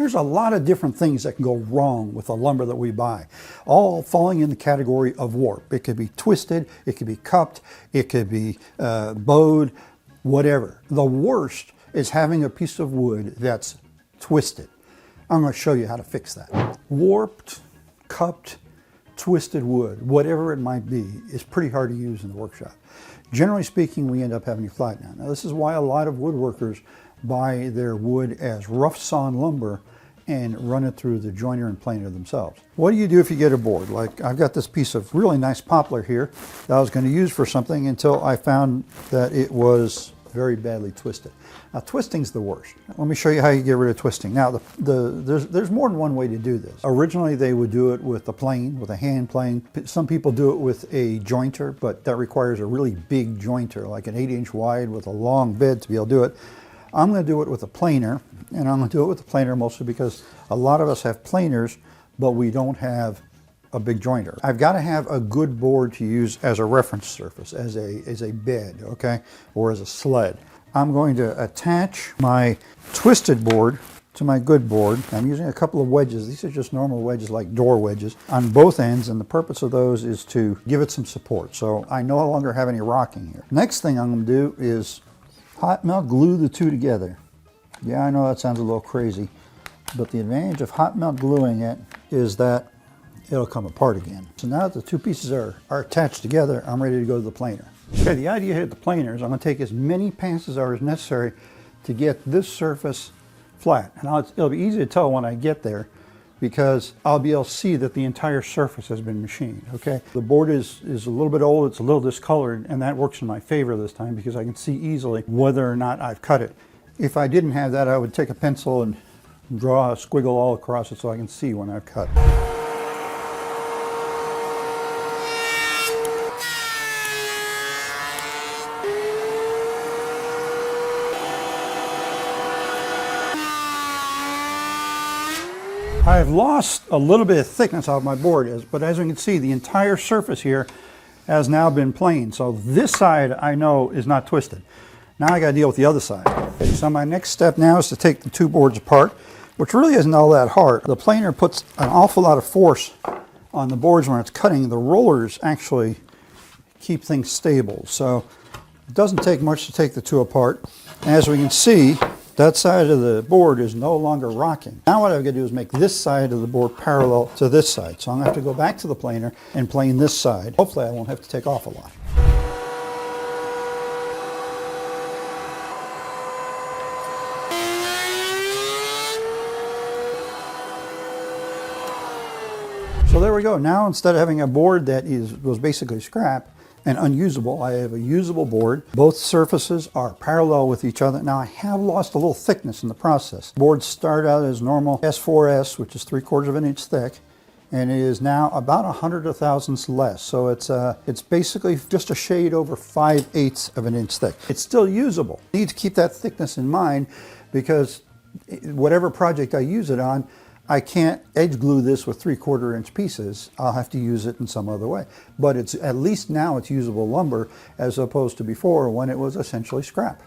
There's a lot of different things that can go wrong with the lumber that we buy, all falling in the category of warp. It could be twisted, it could be cupped, it could be bowed, whatever. The worst is having a piece of wood that's twisted. I'm going to show you how to fix that. Warped, cupped, twisted wood, whatever it might be, is pretty hard to use in the workshop. Generally speaking, we end up having to flatten out. Now, this is why a lot of woodworkers buy their wood as rough sawn lumber and run it through the joiner and planer themselves. What do you do if you get a board? Like, I've got this piece of really nice poplar here that I was going to use for something until I found that it was very badly twisted. Now, twisting's the worst. Let me show you how you get rid of twisting. Now, there's more than one way to do this. Originally, they would do it with a plane, with a hand plane. Some people do it with a jointer, but that requires a really big jointer, like an 8-inch wide with a long bed to be able to do it. I'm going to do it with a planer, and I'm going to do it with a planer mostly because a lot of us have planers, but we don't have a big jointer. I've got to have a good board to use as a reference surface, as a bed, okay, or as a sled. I'm going to attach my twisted board to my good board. I'm using a couple of wedges. These are just normal wedges, like door wedges, on both ends, and the purpose of those is to give it some support. So I no longer have any rocking here. Next thing I'm going to do is hot melt glue the two together. Yeah, I know that sounds a little crazy, but the advantage of hot melt gluing it is that it'll come apart again. So now that the two pieces are attached together, I'm ready to go to the planer. Okay, the idea here at the planer is I'm going to take as many passes as necessary to get this surface flat. And it'll be easy to tell when I get there because I'll be able to see that the entire surface has been machined, okay? The board is a little bit old, it's a little discolored, and that works in my favor this time because I can see easily whether or not I've cut it. If I didn't have that, I would take a pencil and draw a squiggle all across it so I can see when I've cut. I've lost a little bit of thickness out of my board, but as you can see, the entire surface here has now been planed. So this side I know is not twisted. Now I got to deal with the other side. Okay, so my next step now is to take the two boards apart, which really isn't all that hard. The planer puts an awful lot of force on the boards when it's cutting. The rollers actually keep things stable. So it doesn't take much to take the two apart. As we can see, that side of the board is no longer rocking. Now what I've got to do is make this side of the board parallel to this side. So I'm going to have to go back to the planer and plane this side. Hopefully I won't have to take off a lot. So there we go. Now instead of having a board that was basically scrap and unusable, I have a usable board. Both surfaces are parallel with each other. Now I have lost a little thickness in the process. Boards start out as normal S4S, which is 3/4 of an inch thick, and it is now about 100 thousandths less. So it's basically just a shade over 5/8 of an inch thick. It's still usable. I need to keep that thickness in mind because whatever project I use it on, I can't edge glue this with 3/4 inch pieces. I'll have to use it in some other way. But it's at least now it's usable lumber as opposed to before when it was essentially scrap.